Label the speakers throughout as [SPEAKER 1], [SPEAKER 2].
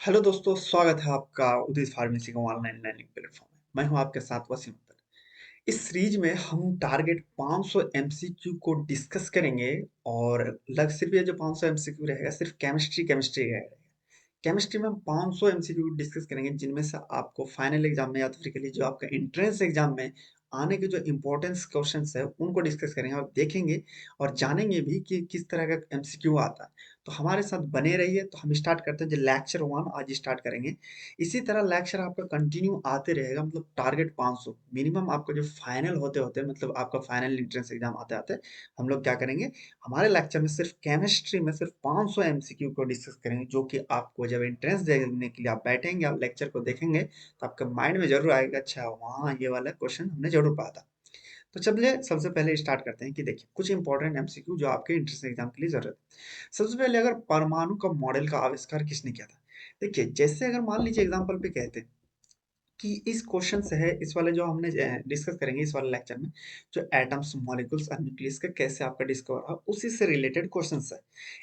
[SPEAKER 1] Hello दोस्तों, स्वागत है आपका उदित फार्मेसी का ऑनलाइन लर्निंग प्लेटफॉर्म में। मैं हूं आपके साथ वसीम अख्तर। इस सीरीज में हम टारगेट 500 एमसीक्यू को डिस्कस करेंगे और लग सिर्फ ये जो 500 एमसीक्यू रहेगा सिर्फ केमिस्ट्री रहेगा। केमिस्ट्री में हम 500 एमसीक्यू डिस्कस करेंगे जिनमें से आपको फाइनल एग्जाम में या तो फिर के लिए जो आपका एंट्रेंस एग्जाम में आने के जो इंपॉर्टेंस क्वेश्चंस है उनको डिस्कस करेंगे और देखेंगे और जानेंगे भी कि किस तरह का एमसीक्यू आता है। तो हमारे साथ बने रहिए। तो हम स्टार्ट करते हैं जो लेक्चर वन आज स्टार्ट करेंगे। इसी तरह लेक्चर आपका कंटिन्यू आते रहेगा, मतलब टारगेट 500 मिनिमम आपका जो फाइनल होते होते मतलब आपका फाइनल एंट्रेंस एग्जाम आते आते हम लोग क्या करेंगे, हमारे लेक्चर में सिर्फ केमिस्ट्री में सिर्फ 500 एमसीक्यू को डिस्कस करेंगे, जो कि आपको जब एंट्रेंस देने के लिए आप बैठेंगे और लेक्चर को देखेंगे तो आपके माइंड में जरूर आएगा, अच्छा वहाँ ये वाला क्वेश्चन हमने जरूर पढ़ा था। तो चलिए सबसे पहले स्टार्ट करते हैं कि देखिए कुछ इंपॉर्टेंट एमसीक्यू जो आपके एंट्रेंस एग्जाम के लिए जरूरत है। सबसे पहले अगर परमाणु का मॉडल का आविष्कार किसने किया था। देखिए जैसे अगर मान लीजिए एग्जाम्पल पे कहते हैं कि इस क्वेश्चन से है, इस वाले जो हमने डिस्कस करेंगे इस वाले लेक्चर में, जो एटम्स मॉलिक्यूल्स और न्यूक्लियस का कैसे आपका डिस्कवर हुआ उसी से रिलेटेड क्वेश्चन है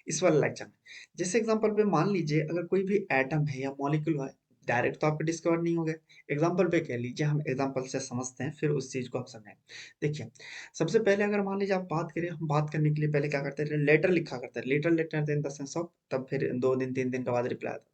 [SPEAKER 1] इस वाले लेक्चर में। जैसे एग्जांपल पे मान लीजिए अगर कोई भी एटम है या मॉलिक्यूल है, डायरेक्ट तो आपका डिस्कवर नहीं हो गया। एग्जांपल पे कह लीजिए, हम एग्जांपल से समझते हैं फिर उस चीज को हम समझें। देखिए सबसे पहले अगर मान लीजिए आप बात करें, हम बात करने के लिए पहले क्या करते हैं, लेटर लिखा करते हैं, letter letter in the sense of, तब फिर 2 दिन 3 दिन के बाद रिप्लाई आता था।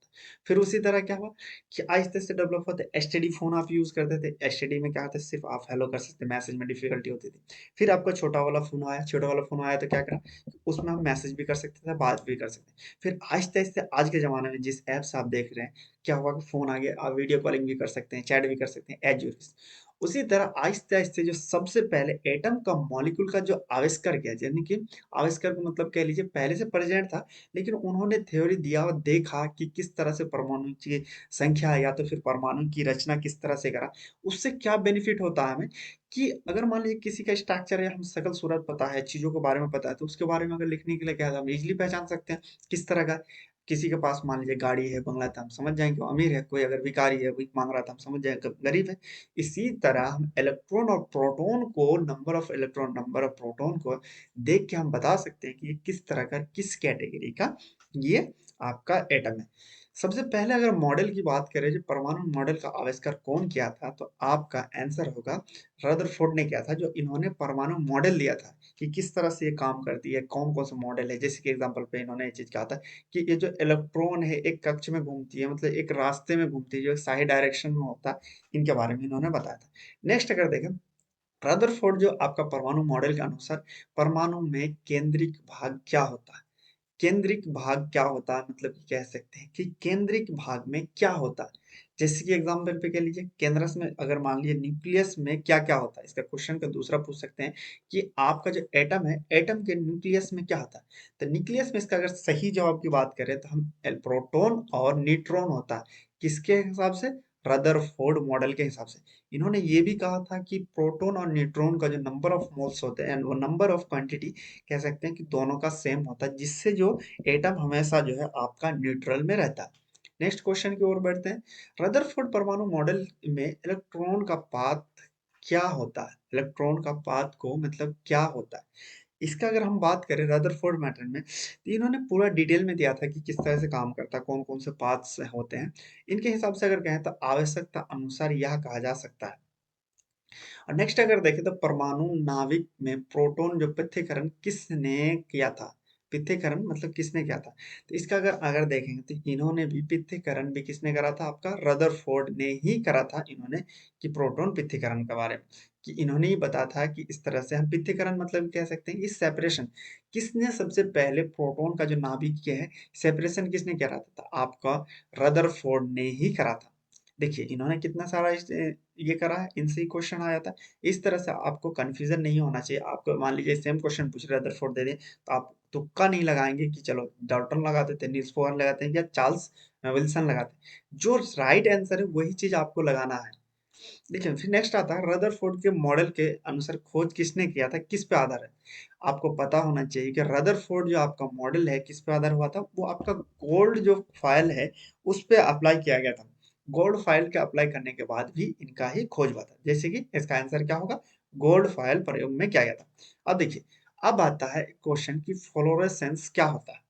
[SPEAKER 1] फिर उसी तरह क्या हुआ कि आहिस्ते से डेवलप होते, एसटीडी फोन आप यूज करते थे। एसटीडी में क्या होता है, सिर्फ आप हेलो कर सकते, मैसेज में डिफिकल्टी होती थी। फिर आपका छोटा वाला फोन आया, छोटा वाला फोन आया तो क्या करा, उसमें हम मैसेज भी कर सकते थे, बात भी कर सकते हैं। फिर आहिस्ते आहिस्ते आज के जमाने में जिस ऐप से आप देख रहे हैं, क्या हुआ कि फोन आ गया, आप वीडियो कॉलिंग भी कर सकते हैं, चैट भी कर सकते हैं एज यूज। उसी तरह आहिस्ते आहिस्ते जो सबसे पहले एटम का मॉलिक्यूल का जो आविष्कार किया, यानी कि आविष्कार को मतलब कह लीजिए पहले से प्रेजेंट था, लेकिन उन्होंने थ्योरी दिया और देखा कि किस तरह से परमाणु की संख्या या तो फिर परमाणु की रचना किस तरह से करा, उससे क्या बेनिफिट होता है हमें, कि अगर मान लीजिए किसी का स्ट्रक्चर या हम शकल सूरत पता है, चीजों के बारे में पता है, तो उसके बारे में अगर लिखने के लिए क्या है, हम इजिली पहचान सकते हैं किस तरह का। किसी के पास मान लीजिए गाड़ी है, बंगला, था हम समझ जाएंगे वो अमीर है, कोई अगर भिखारी है, भीख मांग रहा था, हम समझ जाएंगे गरीब है। इसी तरह हम इलेक्ट्रॉन और प्रोटॉन को, number of electron number of proton को देख के हम बता सकते हैं कि ये किस तरह का, किस कैटेगरी का ये आपका एटम है। सबसे पहले अगर मॉडल की बात करें, जो परमाणु मॉडल का आविष्कार कौन किया था, तो आपका आंसर होगा रदरफोर्ड ने किया था। जो इन्होंने परमाणु मॉडल दिया था कि किस तरह से ये काम करती है, कौन कौन सा मॉडल है। जैसे कि एग्जांपल पे इन्होंने ये चीज कहा था कि ये जो इलेक्ट्रॉन है एक कक्ष में घूमती है, मतलब एक रास्ते में घूमती है जो सही डायरेक्शन में होता है, इनके बारे में इन्होंने बताया था। नेक्स्ट अगर देखें, रदरफोर्ड जो आपका परमाणु मॉडल के अनुसार, परमाणु में केंद्रिक भाग क्या होता है, केंद्रिक भाग क्या होता है, मतलब कि कह सकते हैं कि केंद्रिक भाग में क्या होता है। जैसे कि एग्जाम्पल पे कह लीजिए, केंद्रस में अगर मान लीजिए न्यूक्लियस में क्या क्या होता है, इसका क्वेश्चन का दूसरा पूछ सकते हैं कि आपका जो एटम है, एटम के न्यूक्लियस में क्या होता है। तो न्यूक्लियस में इसका अगर सही जवाब की बात करें तो हम प्रोटॉन और न्यूट्रॉन होता है। किसके हिसाब से, रदरफोर्ड मॉडल के हिसाब से। इन्होंने ये भी कहा था कि प्रोटॉन और न्यूट्रॉन का जो नंबर ऑफ मोल्स होते हैं, वो नंबर ऑफ क्वांटिटी कह सकते हैं कि दोनों का सेम होता है, जिससे जो एटम हमेशा जो है आपका न्यूट्रल में रहता है। नेक्स्ट क्वेश्चन की ओर बढ़ते हैं। रदरफोर्ड परमाणु मॉडल में इलेक्ट्रॉन का पाथ क्या होता है, इलेक्ट्रॉन का पाथ को मतलब क्या होता है। इसका अगर हम बात करें रदरफोर्ड मैटर में, तो इन्होंने पूरा डिटेल में दिया था कि किस तरह से काम करता है, कौन कौन से पाथ्स होते हैं। इनके हिसाब से अगर कहें तो आवश्यकता अनुसार यह कहा जा सकता है। और नेक्स्ट अगर देखें तो परमाणु नाभिक में प्रोटॉन जो पृथक्करण किसने किया था, पृथक्करण मतलब किसने किया था। तो इसका अगर अगर देखेंगे तो इन्होंने भी पृथक्करण भी किसने करा था, आपका रदरफोर्ड ने ही करा था। इन्होंने कि प्रोटॉन पृथक्करण के बारे में, कि इन्होंने ही बताया था कि इस तरह से हम पृथक्करण मतलब कह सकते हैं कि सेपरेशन। किसने सबसे पहले प्रोटॉन का जो नाभिक किया है, सेपरेशन किसने करा था, तो आपका रदरफोर्ड ने ही करा था। देखिए इन्होंने कितना सारा ये करा है, इनसे ही क्वेश्चन आ जाता है। इस तरह से आपको कंफ्यूजन नहीं होना चाहिए। आपको मान लीजिए सेम क्वेश्चन पूछ रहे रदरफोर्ड दे दे, तो आप तुक्का नहीं लगाएंगे कि चलो डाल्टन लगा देते हैं, नील्स बोहर लगाते हैं या चार्ल्स विल्सन लगाते हैं। जो राइट आंसर है वही चीज आपको लगाना है। देखिए फिर नेक्स्ट आता है, रदरफोर्ड के मॉडल के अनुसार खोज किसने किया था, किस पे आधार है। आपको पता होना चाहिए कि रदरफोर्ड जो आपका मॉडल है किस पे आधार हुआ था, वो आपका गोल्ड जो फाइल है उस पे अप्लाई किया गया था। गोल्ड फाइल के अप्लाई करने के बाद भी इनका ही खोज हुआ था। जैसे कि इसका आंसर क्या होगा, गोल्ड फाइल प्रयोग में किया गया था। अब देखिए, अब आता है क्वेश्चन की फ्लोरोसेंस क्या होता है।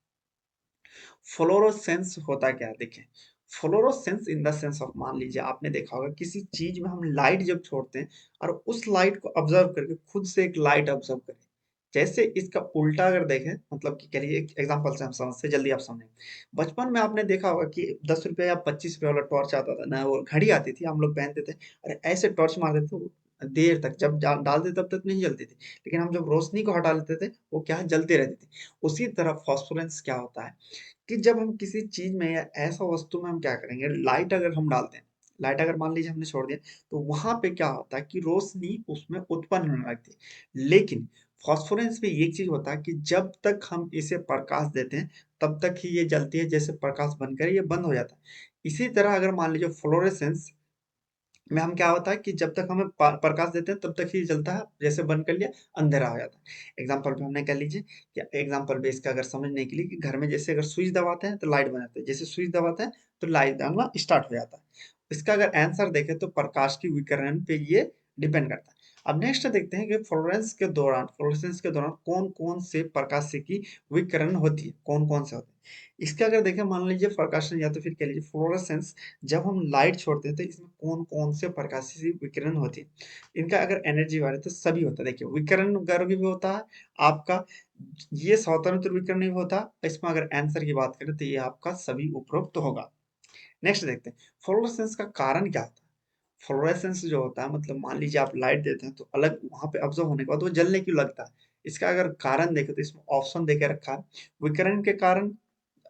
[SPEAKER 1] फ्लोरोसेंस होता क्या है, देखिए fluorescence in the sense of, मान लीजिए आपने देखा होगा किसी चीज में हम लाइट जब छोड़ते हैं और उस लाइट को ऑब्जर्व करके खुद से एक लाइट ऑब्जर्व करें। जैसे इसका उल्टा अगर देखें, मतलब कि कहिए एक एग्जांपल से हम समझते जल्दी आप समझेंगे। बचपन में आपने देखा होगा कि 10 रुपए या 25 रुपए वाला टॉर्च आता था ना, वो घड़ी आती थी, हम लोग पहनते थे और ऐसे टॉर्च मार देते थे, वो देर तक जब डाल देते तब तक नहीं जलती थी, लेकिन हम जब रोशनी को हटा लेते थे वो क्या है, जलती रहती थी। उसी तरह फॉस्फोरेंस क्या होता है कि जब हम किसी चीज में या ऐसा वस्तु में हम क्या करेंगे, लाइट अगर हम डालते हैं, लाइट अगर मान लीजिए हमने छोड़ दिया, तो वहां पे क्या होता है कि रोशनी उसमें उत्पन्न होने लगती है। लेकिन फॉस्फोरेंस में ये चीज होता है कि जब तक हम इसे प्रकाश देते हैं तब तक ही ये जलती है, जैसे प्रकाश बनकर ये बंद हो जाता है। इसी तरह अगर मान लीजिए फ्लोरेसेंस में हम क्या होता है कि जब तक हमें प्रकाश देते हैं तब तक ही जलता है, जैसे बंद कर लिया अंधेरा हो जाता है। एग्जाम्पल पे हमने कर लीजिए कि एग्जाम्पल बेस का अगर समझने के लिए कि घर में जैसे अगर स्विच दबाते हैं तो लाइट बन जाती है, जैसे स्विच दबाते हैं तो लाइट आना स्टार्ट हो जाता है। इसका अगर आंसर देखें तो प्रकाश की विकिरण पे ये डिपेंड करता है। अब नेक्स्ट देखते हैं कि फ्लोरेसेंस के दौरान कौन कौन से प्रकाश की विकिरण होती है, कौन कौन से होते हैं। इसका अगर देखें, मान लीजिए प्रकाशन या तो फिर कह लीजिए फ्लोरेसेंस, जब हम लाइट छोड़ते हैं तो इसमें कौन-कौन से प्रकाशीय विकिरण होती है। इनका अगर एनर्जी बारे तो सभी होता है। देखिए विकिरण गर्भ भी होता है आपका, ये स्वतंत्र विकिरण भी होता है। इसमें अगर आंसर की बात करें तो ये आपका सभी उपरोक्त होगा। नेक्स्ट देखते हैं, फ्लोरोसेंस का कारण क्या होता है? फ्लोरेसेंस जो होता है, मतलब मान लीजिए आप लाइट देते हैं तो अलग वहाँ पे ऑब्जर्व होने के बाद वो जलने क्यों लगता है? इसका अगर कारण देखें तो इसमें ऑप्शन देके रखा है। विकिरण के कारण,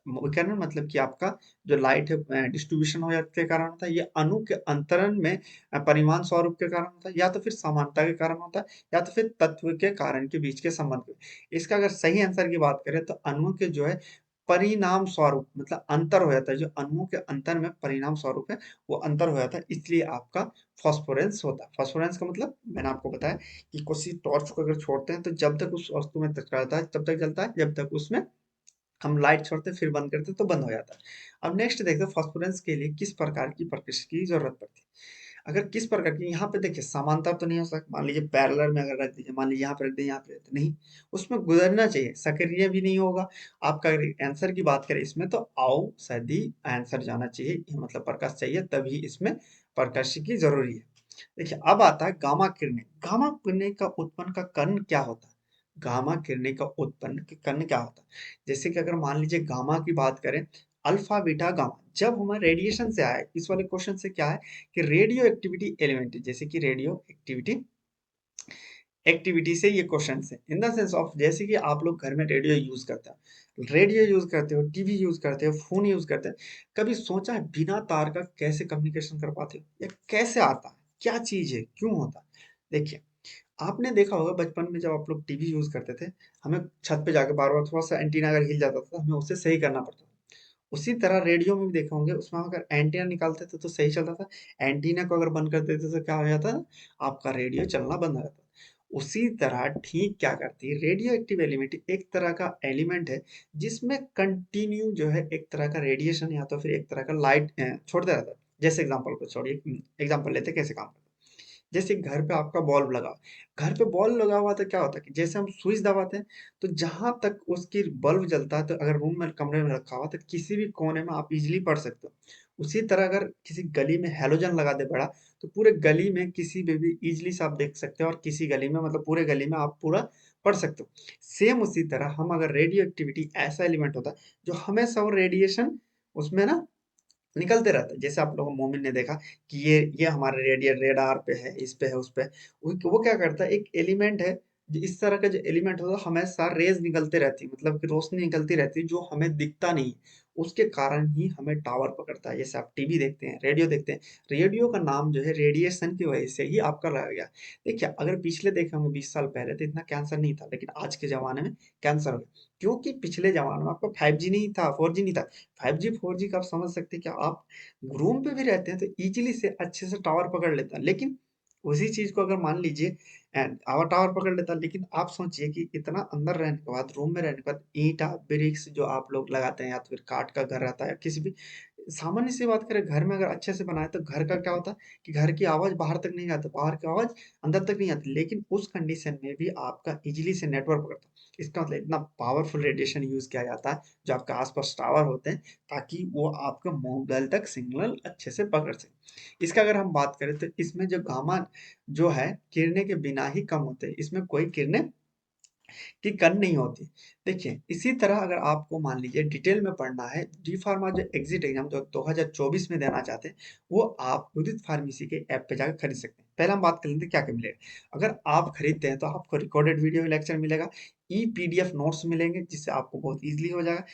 [SPEAKER 1] विकिरण मतलब कि आपका जो लाइट है डिस्ट्रीब्यूशन हो के कारण होता है, ये अणु के अंतरण में परिमाण स्वरूप के कारण होता है, या तो फिर समानता के कारण होता है, या तो फिर तत्व के कारण के बीच के संबंध के। इसका अगर सही आंसर की बात करें तो अणुओं के जो है परिणाम स्वरूप, मतलब अंतर हो जाता है, जो अणुओं के अंतर में परिणाम स्वरूप है वो अंतर हो जाता है, इसलिए आपका फास्फोरेंस होता है। फास्फोरेंस का मतलब मैंने आपको बताया कि किसी टॉर्च को अगर छोड़ते हैं तो जब तक उस वस्तु में टकराता है तब तक जलता है, जब तक उसमें हम लाइट छोड़ते हैं फिर बंद करते हैं तो बंद हो जाता है। अब नेक्स्ट देखते हैं फास्फोरेंस के लिए किस प्रकार की प्रकृति की जरूरत पड़ती है। अगर किस प्रकार की, यहाँ पे देखिए समांतर तो नहीं हो सकता, मान लीजिए पैरेलल में अगर रख दीजिए, मान लीजिए यहाँ पे रख दिए यहाँ पे रख दिए, नहीं, उसमें गुजरना चाहिए, सक्रिय भी नहीं होगा। आपका अगर आंसर की बात करें इसमें तो औषधि आंसर जाना चाहिए, ये मतलब प्रकाश चाहिए तभी इसमें प्रकाश की जरूरी है। देखिए अब आता है गामा किरणें। गामा किरणें का उत्पन्न का कारण क्या होता है? गामा किरणें का उत्पन्न के कारण क्या होता है? जैसे कि अगर मान लीजिए गामा की बात करें, अल्फा बीटा गामा जब हमारे रेडिएशन से आए, इस वाले क्वेश्चन से क्या है कि रेडियो एक्टिविटी एलिमेंट, जैसे कि रेडियो एक्टिविटी एक्टिविटी से ये क्वेश्चन है, इन द सेंस ऑफ जैसे कि आप लोग घर में रेडियो यूज करते हो, रेडियो यूज करते हो, टीवी यूज करते हो, फोन यूज करते हो, कभी सोचा है बिना तार का कैसे कम्युनिकेशन कर पाते हो, या कैसे आता है, क्या चीज है, क्यों होता है? देखिए आपने देखा होगा बचपन में जब आप लोग टीवी यूज करते थे, हमें छत पे जाके बार बार थोड़ा सा एंटीना अगर हिल जाता था तो हमें उसे सही करना पड़ता था। उसी तरह रेडियो में भी देखा होंगे, उसमें अगर एंटीना निकालते थे तो सही चलता था, एंटीना को अगर बंद कर देते तो क्या हो जाता था, आपका रेडियो चलना बंद हो जाता था। उसी तरह ठीक क्या करती है, रेडियो एक्टिव एलिमेंट एक तरह का एलिमेंट है जिसमें कंटिन्यू जो है एक तरह का रेडिएशन या तो फिर एक तरह का लाइट छोड़ता रहता है। जैसे एग्जांपल को छोड़िए, एग्जांपल लेते हैं कैसे काम करता है। जैसे घर पे आपका बल्ब लगा, घर पे बल्ब लगा हुआ तो क्या होता है कि जैसे हम स्विच दबाते हैं तो जहां तक उसकी बल्ब जलता है, तो अगर रूम में कमरे में रखा हुआ तो किसी भी कोने में आप इजीली पढ़ सकते हो। उसी तरह अगर किसी गली में हैलोजन लगा दे बड़ा, तो पूरे गली में किसी में भी इजीली से आप देख सकते हो, और किसी गली में मतलब पूरे गली में आप पूरा पढ़ सकते हो। सेम उसी तरह हम अगर रेडियो एक्टिविटी ऐसा एलिमेंट होता है जो हमेशा वो रेडिएशन उसमें ना निकलते रहता है। जैसे आप लोगों मोमिन ने देखा कि ये हमारे रेडार पे है, इस पे है, उस पे है। वो क्या करता है, एक एलिमेंट है, जो इस तरह का जो एलिमेंट होता है हमेशा रेज़ निकलते रहती है, मतलब कि रोशनी निकलती रहती है जो हमें दिखता नहीं है। उसके कारण ही हमें टावर पकड़ता है। जैसे आप टीवी देखते हैं, रेडियो देखते हैं, रेडियो का नाम जो है रेडिएशन की वजह से ही आपका रह गया। देखिए अगर पिछले देखे होंगे 20 साल पहले तो इतना कैंसर नहीं था, लेकिन आज के ज़माने में कैंसर हो गया। क्योंकि पिछले ज़माने में आपका 5G नहीं था, 4G नहीं था। 5G 4G का आप समझ सकते हैं कि आप रूम पे भी रहते हैं तो इजीली से अच्छे से टावर पकड़ लेता है। लेकिन उसी चीज़ को अगर मान लीजिए आवर टावर पकड़ लेता है, लेकिन आप सोचिए कि इतना अंदर रहने के बाद, रूम में रहने के बाद ईंटा, ब्रिक्स जो आप लोग लगाते हैं या तो फिर काठ का घर रहता है, या किसी भी सामान्य सी बात करें घर में अगर अच्छे से बनाए तो घर का क्या होता है कि घर की आवाज़ बाहर तक नहीं जाती, बाहर की आवाज़ अंदर तक नहीं आती। लेकिन उस कंडीशन में भी आपका इजीली से नेटवर्क पकड़ता है। इसका मतलब इतना पावरफुल रेडिएशन यूज़ किया जाता है, जो आपके आस-पास टावर होते हैं, ताकि वो आपके मोबाइल तक सिग्नल अच्छे से पकड़ सकें। इसका अगर हम बात करें तो इसमें जो गामा जो है, किरणें के बिना ही कम होते हैं, इसमें कोई किरणें की कन नहीं होती। देखिए, इसी तरह अगर आपको मान लीजिए डिटेल में पढ़ना है, डी फार्मा जो एग्ज़िट एग्ज़ाम जो 2024 में देना चाहते हैं, वो आप उदित फार्मेसी के ऐप पे जाकर खरीद सकते हैं। पहले हम बात कर लेते हैं क्या-क्या मिलेगा। अगर आप खरीदते हैं तो आपको रिकॉर्डेड वीडियो लेक्चर मिलेगा, ई-पीडीएफ नोट्स मिलेंगे जिससे आपको बहुत ईज़िली हो जाएगा।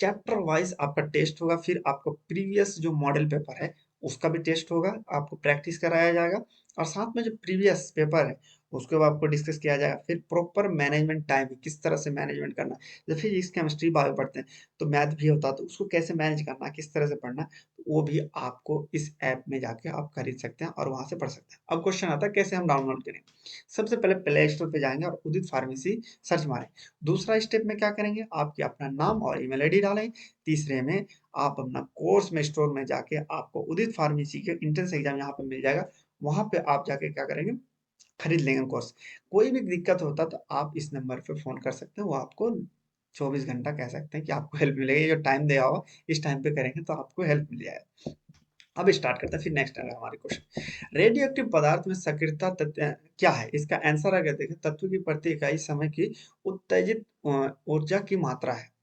[SPEAKER 1] चैप्टर वाइज़ आपका टेस्ट होगा, फिर आपको प्रीवियस जो मॉडल पेपर है, उसका भी टेस्ट होगा, आपको प्रैक्टिस कराया जाएगा और साथ में जो प्रीवियस पेपर है, उसको आपको डिस्कस किया जाएगा। फिर प्रॉपर मैनेजमेंट टाइम किस तरह से मैनेजमेंट करना है। जैसे फिजिक्स, केमिस्ट्री, बायो पढ़ते हैं, तो मैथ भी होता है, तो उसको कैसे मैनेज करना है, किस तरह से पढ़ना है, तो वो भी आपको इस ऐप में जाके आप खरीद सकते हैं और वहाँ से पढ़ सकते हैं। अब क्वेश्चन आता है कैसे हम डाउनलोड करें? सबसे पहले प्ले स्टोर पे जाएँगे और उदित फार्मेसी सर्च मारें। दूसरा स्टेप में क्या करेंगे, आपके अपना नाम और ईमेल आईडी डालें। तीसरे में आप अपना कोर्स में स्टोर में जाके आपको उदित फार्मेसी के एंट्रेंस एग्जाम यहाँ पे मिल जाएगा। वहाँ पे आप जाके क्या करेंगे, खरीद लेंगे कोर्स। कोई भी दिक्कत होता तो आप इस नंबर पे फ़ोन कर सकते हैं, वो आपको 24 घंटा कह सकते हैं कि आपको हेल्प मिलेगी। ये जो टाइम दिया होगा, इस टाइम पे करेंगे तो आपको हेल्प मिल जाएगा। अब स्टार्ट करते हैं, फिर नेक्स्ट आएगा हमारे क्वेश्चन। रेडियोएक्टिव पदार्थ में सक्रियता क्या है? इसका आंसर अगर देखें, तत्व की प्रति इकाई समय की उत्तेजित ऊर्जा की मात्रा है।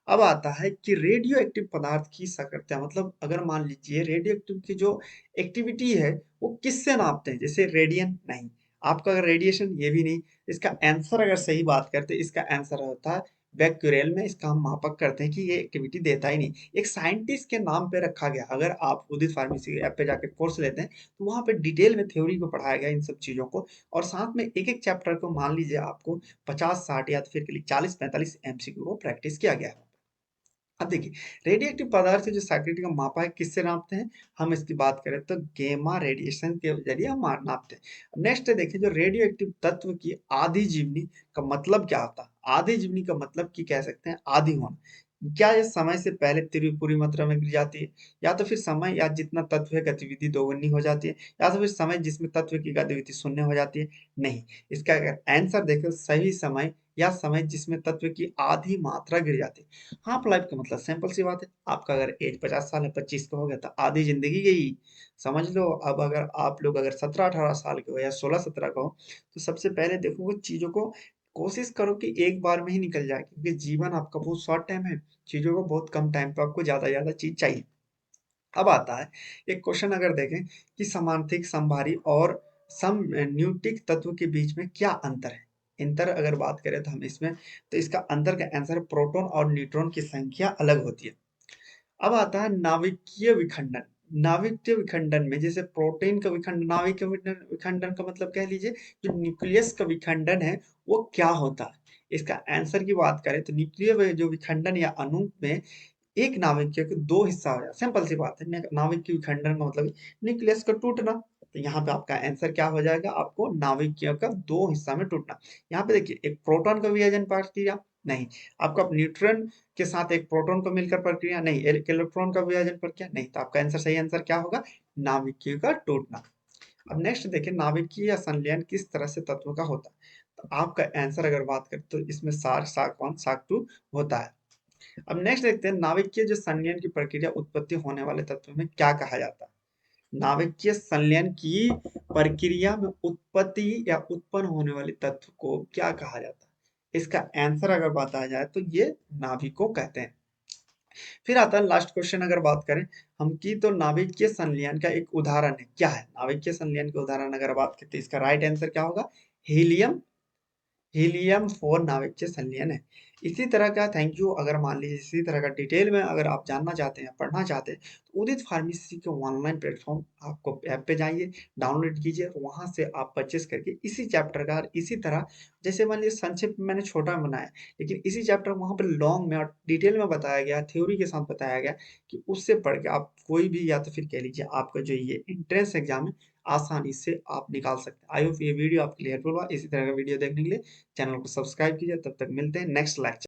[SPEAKER 1] अब आता है कि रेडियो एक्टिव पदार्थ की सक्रियता, मतलब अगर मान लीजिए रेडियो एक्टिव की जो एक्टिविटी है वो किससे नापते हैं, जैसे रेडियन नहीं, आपका अगर रेडिएशन ये भी नहीं। इसका आंसर अगर सही बात करते, इसका आंसर होता है बैक्यूरेल में। इसका हम मापक करते हैं कि ये एक्टिविटी देता ही नहीं, एक साइंटिस्ट के नाम पे रखा गया। अगर आप उदित फार्मेसी ऐप पे जाके कोर्स लेते हैं तो वहाँ पे डिटेल में थ्योरी को पढ़ाया गया इन सब चीज़ों को, और साथ में एक एक चैप्टर को मान लीजिए आपको 50-60 या तो फिर 40-45 एमसीक्यू को प्रैक्टिस किया गया है। अब देखिए, रेडिएक्टिव पदार्थ जो साइक्लिक का मापा है किससे नापते हैं, हम इसकी बात करें तो गेमा रेडिएशन के जरिए हम नापते हैं। नेक्स्ट देखिए, जो रेडियो एक्टिव तत्व की आधी जीवनी का मतलब क्या होता है। आधी जीवनी का मतलब कि कह सकते हैं आधी होना। क्या ये समय से पहले पूरी मात्रा में गिर जाती है, या तो फिर समय या जितना तत्व है गतिविधि दोगुनी हो जाती है, या तो फिर समय जिसमें तत्व की गतिविधि शून्य हो जाती है। नहीं, इसका अगर आंसर देखें, सही समय या समय जिसमें तत्व की आधी मात्रा गिर जाती है। हाफ लाइफ का मतलब सिंपल सी बात है, आपका अगर एज 50 साल है, 25 का हो गया तो आधी ज़िंदगी गई, समझ लो। अब अगर आप लोग अगर 17-18 साल के हो या 16-17 का हो, तो सबसे पहले देखो वो चीज़ों को कोशिश करो कि एक बार में ही निकल जाए, क्योंकि जीवन आपका बहुत शॉर्ट टाइम है, चीज़ों को बहुत कम टाइम पे आपको ज़्यादा से ज़्यादा चीज़ चाहिए। अब आता है एक क्वेश्चन, अगर देखें कि समांतरिक, समभारी और समन्यूटिक तत्व के बीच में क्या अंतर है? अंतर अगर बात करें तो हम इसमें, तो इसका अंतर का आंसर है प्रोटॉन और न्यूट्रॉन की संख्या अलग होती है। अब आता है नाभिकीय विखंडन। नाभिकीय विखंडन में जैसे प्रोटीन का विखंडन, नाभिकीय विखंडन का मतलब कह लीजिए जो न्यूक्लियस का विखंडन है वो क्या होता है? इसका आंसर की बात करें तो न्यूक्लियर जो विखंडन या अणु में एक नाभिक के 2 हिस्सा हो जाए, सिंपल सी बात है। नाभिक के विखंडन का मतलब न्यूक्लियस का टूटना। तो यहाँ पे आपका आंसर क्या हो जाएगा, आपको नाभिकीय का 2 हिस्सा में टूटना। यहाँ पे देखिए, एक प्रोटॉन का विभाजन प्रक्रिया नहीं, आपका न्यूट्रॉन के साथ एक प्रोटॉन को मिलकर प्रक्रिया नहीं, एक इलेक्ट्रॉन का विभाजन प्रक्रिया नहीं, तो आपका आंसर, सही आंसर क्या होगा, नाभिकीय का टूटना। अब नेक्स्ट देखिए, नाभिकीय संलयन किस तरह से तत्व का होता है। तो आपका आंसर अगर बात करें तो इसमें सार, साक 1, साक 2 होता है। अब नेक्स्ट देखते हैं, नाभिकीय जो संलयन की प्रक्रिया उत्पत्ति होने वाले तत्व में क्या कहा जाता है। नाभिकीय संलयन की प्रक्रिया में उत्पत्ति या उत्पन्न होने वाले तत्व को क्या कहा जाता है। इसका आंसर अगर बताया जाए तो ये नाभिक को कहते हैं। फिर आता है लास्ट क्वेश्चन, अगर बात करें हम की, तो नाभिकीय संलयन का एक उदाहरण है, क्या है नाभिकीय संलयन के उदाहरण अगर बात करते हैं, इसका राइट आंसर क्या होगा, हीलियम। हीलियम 4 नाभिकीय संलयन है। इसी तरह का, थैंक यू, अगर मान लीजिए इसी तरह का डिटेल में अगर आप जानना चाहते हैं, पढ़ना चाहते हैं, तो उदित फार्मेसी के ऑनलाइन प्लेटफॉर्म आपको ऐप पे जाइए, डाउनलोड कीजिए, वहाँ से आप परचेस करके इसी चैप्टर का, और इसी तरह जैसे मान लीजिए संक्षिप्त में मैंने छोटा बनाया, लेकिन इसी चैप्टर वहाँ पे लॉन्ग में और डिटेल में बताया गया, थ्योरी के साथ बताया गया, कि उससे पढ़ के आप कोई भी, या तो फिर कह लीजिए आपका जो ये एंट्रेंस एग्जाम है, आसानी से आप निकाल सकते हैं। आई होप ये वीडियो आपके लिए हेल्पफुल हुआ। इसी तरह का वीडियो देखने के लिए चैनल को सब्सक्राइब कीजिए। तब तक मिलते हैं नेक्स्ट लाइव।